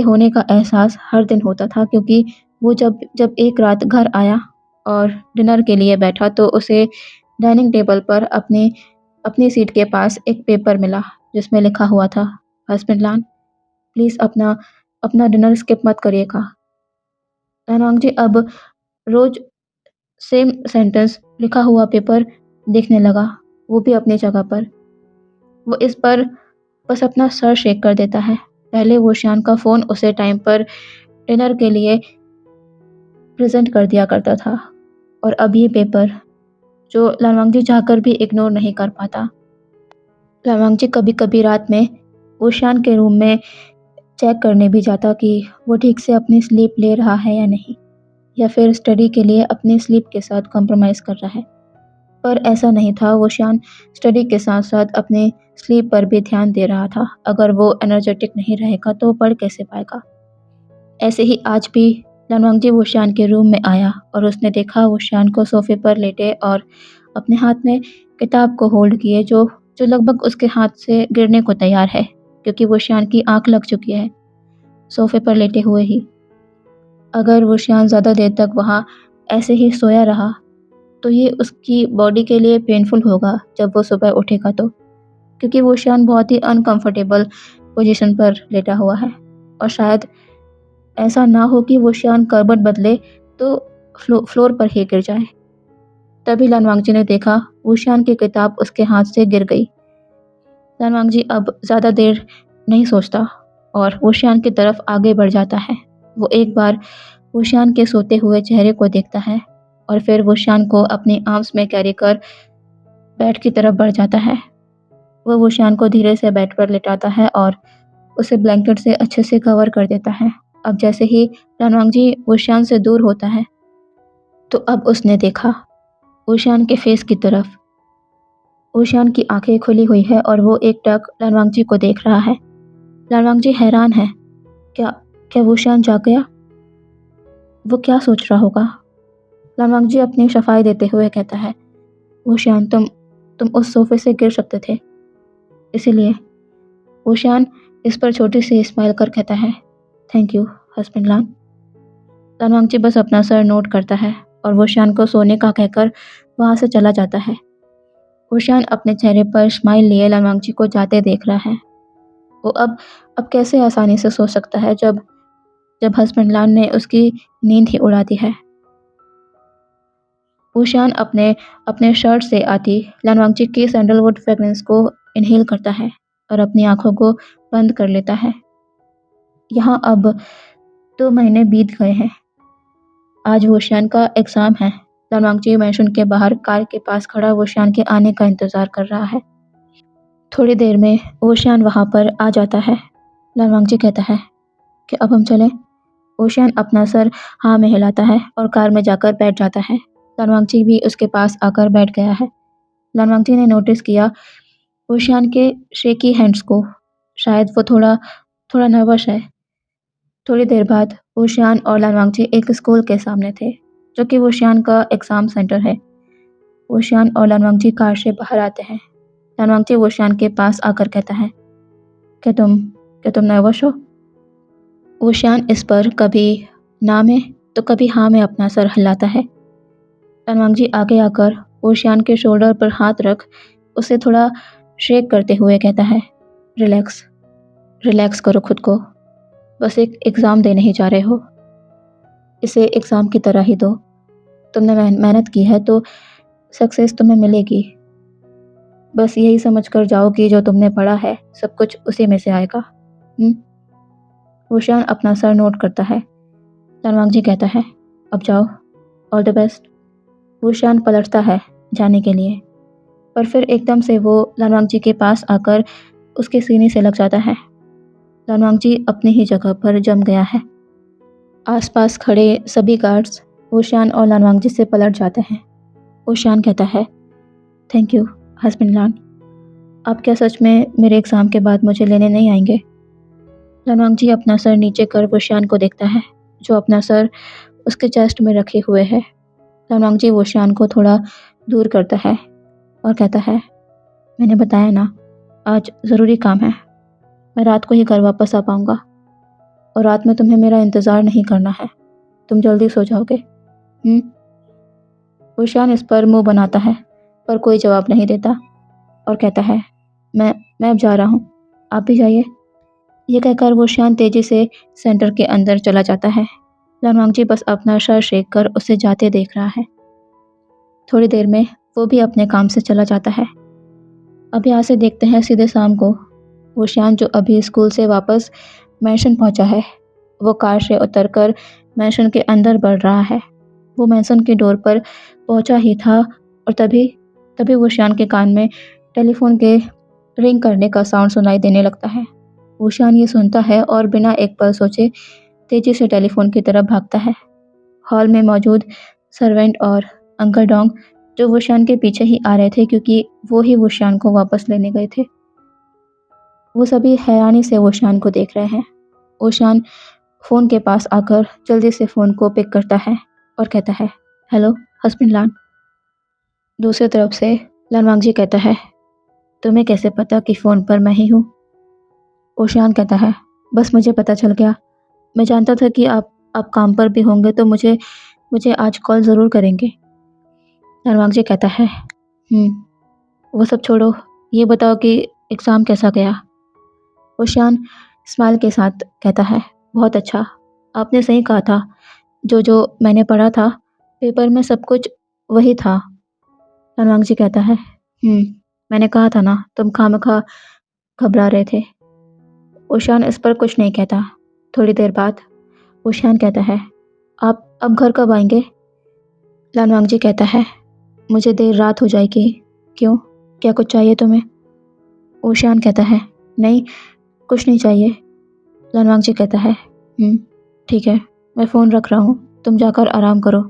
Speaker 1: होने का एहसास हर दिन होता था, क्योंकि वो जब जब एक रात घर आया और डिनर के लिए बैठा तो उसे डाइनिंग टेबल पर अपनी अपनी सीट के पास एक पेपर मिला जिसमें लिखा हुआ था, "हस्बैंड लान, प्लीज़ अपना अपना डिनर स्किप मत करिएगा।" लानवांगजी अब रोज़ सेम सेंटेंस लिखा हुआ पेपर देखने लगा, वो भी अपनी जगह पर। वो इस पर बस अपना सर शेक कर देता है। पहले वो शियान का फ़ोन उसे टाइम पर डिनर के लिए प्रेज़ेंट कर दिया करता था, और अब ये पेपर, जो लालवांगजी चाहकर भी इग्नोर नहीं कर पाता। लालवांगजी कभी-कभी रात में ओशियान के रूम में चेक करने भी जाता कि वो ठीक से अपनी स्लीप ले रहा है या नहीं, या फिर स्टडी के लिए अपनी स्लीप के साथ कॉम्प्रोमाइज़ कर रहा है। पर ऐसा नहीं था, ओशियान स्टडी के साथ-साथ अपने स्लीप पर भी ध्यान दे रहा था। अगर वो एनर्जेटिक नहीं रहेगा तो पढ़ कैसे पाएगा? ऐसे ही आज भी लालवांगजी ओशियान के रूम में आया और उसने देखा ओशियान को सोफ़े पर लेटे और अपने हाथ में किताब को होल्ड किए, जो जो लगभग उसके हाथ से गिरने को तैयार है, क्योंकि ओशियान की आँख लग चुकी है, सोफ़े पर लेटे हुए ही। अगर ओशियान ज़्यादा देर तक वहाँ ऐसे ही सोया रहा, तो ये उसकी बॉडी के लिए पेनफुल होगा जब वो सुबह उठेगा तो, क्योंकि ओशियान बहुत ही अनकंफर्टेबल पोजीशन पर लेटा हुआ है, और शायद ऐसा ना हो कि ओशियान करवट बदले तो फ्लोर पर ही गिर जाए। तभी लानवांगजी ने देखा ओशियान की किताब उसके हाथ से गिर गई। लानवांगजी अब ज़्यादा देर नहीं सोचता और ओशियान की तरफ आगे बढ़ जाता है। वो एक बार ओशियान के सोते हुए चेहरे को देखता है और फिर ओशियान को अपनी आर्म्स में कैरी कर बेड की तरफ बढ़ जाता है। वो ओशियान को धीरे से बेड पर लिटाता है और उसे ब्लैंकेट से अच्छे से कवर कर देता है। अब जैसे ही लानवांगजी ओशियान से दूर होता है, तो अब उसने देखा ओशियान के फेस की तरफ। ओशियान की आंखें खुली हुई है और वो एकटक लानवांगजी को देख रहा है। लानवांगजी हैरान है। क्या क्या वो शान जाग गया? वो क्या सोच रहा होगा? लालवांग जी अपनी सफाई देते हुए कहता है, वो शान तुम उस सोफे से गिर सकते थे, इसीलिए। वो शान इस पर छोटी सी स्माइल कर कहता है, थैंक यू हस्बैंड लान। लालवांग जी बस अपना सर नोट करता है और वो शान को सोने का कहकर वहाँ से चला जाता है। वो शान अपने चेहरे पर स्माइल लिए लालवांग जी को जाते देख रहा है। वो अब कैसे आसानी से सो सकता है जब जब हस्बैंड लान ने उसकी नींद ही उड़ा दी है। ऊशान अपने अपने शर्ट से आती लालवांगची की सैंडलवुड फ्रेग्रेंस को इनहेल करता है और अपनी आंखों को बंद कर लेता है। यहाँ अब 2 महीने बीत गए हैं। आज वोशियान का एग्ज़ाम है। लालवांगची मैंशन के बाहर कार के पास खड़ा वोशियान के आने का इंतज़ार कर रहा है। थोड़ी देर में वोशियान वहाँ पर आ जाता है। लालवांगची कहता है कि अब हम चलें। वोशियान अपना सर हाँ में हिलाता है और कार में जाकर बैठ जाता है। लालवांगची भी उसके पास आकर बैठ गया है। लालवांगची ने नोटिस किया वोशियान के शेकी हैंड्स को। शायद वो थोड़ा थोड़ा नर्वस है। थोड़ी देर बाद वोशियान और लालवांगची एक स्कूल के सामने थे, जो कि वोशियान का एग्ज़ाम सेंटर है। वोशियान और लालवांगची कार से बाहर आते हैं। लालवांगची वोशियान के पास आकर कहता है, क्या तुम नर्वस हो? वोशियान इस पर कभी ना में तो कभी हाँ में अपना सर हिलाता है। लालवांगची आगे आकर वोशियान के शोल्डर पर हाथ रख उसे थोड़ा शेक करते हुए कहता है, रिलैक्स रिलैक्स करो खुद को। बस एक एग्ज़ाम देने ही जा रहे हो। इसे एग्ज़ाम की तरह ही दो। तुमने मेहनत की है तो सक्सेस तुम्हें मिलेगी। बस यही समझ कर जाओ कि जो तुमने पढ़ा है सब कुछ उसी में से आएगा। वोशियान अपना सर नोट करता है। लालवांगची कहता है, अब जाओ, ऑल द बेस्ट। वोशियान पलटता है जाने के लिए, पर फिर एकदम से वो लालवांगची के पास आकर उसके सीने से लग जाता है। लालवांगची अपनी ही जगह पर जम गया है। आसपास खड़े सभी गार्ड्स वोशियान और लालवांगची से पलट जाते हैं। वोशियान कहता है, थैंक यू हस्बैंड लान। आप क्या सच में मेरे एग्ज़ाम के बाद मुझे लेने नहीं आएंगे? लालवांगची अपना सर नीचे कर वोशियान को देखता है, जो अपना सर उसके चेस्ट में रखे हुए है। लालवांगची वोशियान को थोड़ा दूर करता है और कहता है, मैंने बताया ना, आज ज़रूरी काम है। मैं रात को ही घर वापस आ पाऊँगा और रात में तुम्हें मेरा इंतज़ार नहीं करना है। तुम जल्दी सो जाओगे। वोशियान इस पर मुँह बनाता है, पर कोई जवाब नहीं देता और कहता है, मैं अब जा रहा हूँ, आप भी जाइए। ये कहकर वोशियान तेज़ी से सेंटर के अंदर चला जाता है। लालवांगची बस अपना सर शेक कर उसे जाते देख रहा है। थोड़ी देर में वो भी अपने काम से चला जाता है। अब यहाँ से देखते हैं सीधे शाम को। वोशियान जो अभी स्कूल से वापस मैंशन पहुँचा है, वो कार से उतरकर मैंशन के अंदर बढ़ रहा है। वो मैंशन की डोर पर पहुँचा ही था और तभी तभी वोशियान के कान में टेलीफोन के रिंग करने का साउंड सुनाई देने लगता है। वोशियान ये सुनता है और बिना एक पल सोचे तेज़ी से टेलीफोन की तरफ भागता है। हॉल में मौजूद सर्वेंट और अंकल डोंग जो वोशियान के पीछे ही आ रहे थे, क्योंकि वो ही वोशियान को वापस लेने गए थे। वो सभी हैरानी से वोशियान को देख रहे हैं। वोशियान फ़ोन के पास आकर जल्दी से फ़ोन को पिक करता है और कहता है, हेलो हस्बैंड लान। दूसरी तरफ से लालवांगची कहता है, तुम्हें कैसे पता कि फ़ोन पर मैं ही हूँ? वोशियान कहता है, बस मुझे पता चल गया। मैं जानता था कि आप काम पर भी होंगे तो मुझे आज कॉल ज़रूर करेंगे। लालवांगची कहता है, वो सब छोड़ो, ये बताओ कि एग्ज़ाम कैसा गया? वोशियान स्माइल के साथ कहता है, बहुत अच्छा। आपने सही कहा था, जो मैंने पढ़ा था पेपर में सब कुछ वही था। लालवांगची कहता है, मैंने कहा था ना, तुम खामखा घबरा रहे थे। वोशियान इस पर कुछ नहीं कहता। थोड़ी देर बाद वोशियान कहता है, आप अब घर कब आएंगे? लालवांगची कहता है, मुझे देर रात हो जाएगी। क्यों, क्या कुछ चाहिए तुम्हें? वोशियान कहता है, नहीं, कुछ नहीं चाहिए। लालवांगची कहता है, ठीक है, मैं फ़ोन रख रहा हूँ, तुम जाकर आराम करो।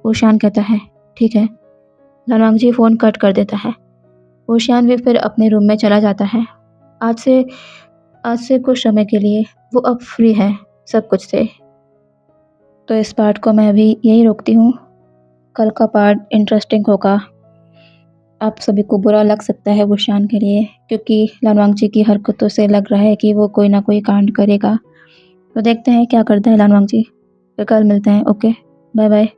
Speaker 1: वोशियान कहता है, ठीक है। लालवांगची फ़ोन कट कर देता है। वोशियान भी फिर अपने रूम में चला जाता है। आज से कुछ समय के लिए वो अब फ्री है सब कुछ से। तो इस पार्ट को मैं अभी यहीं रोकती हूँ। कल का पार्ट इंटरेस्टिंग होगा। आप सभी को बुरा लग सकता है वुशियान के लिए, क्योंकि लानवांगची की हरकतों से लग रहा है कि वो कोई ना कोई कांड करेगा। तो देखते हैं क्या करता है लानवांगची। फिर कल मिलते हैं। Okay, bye bye.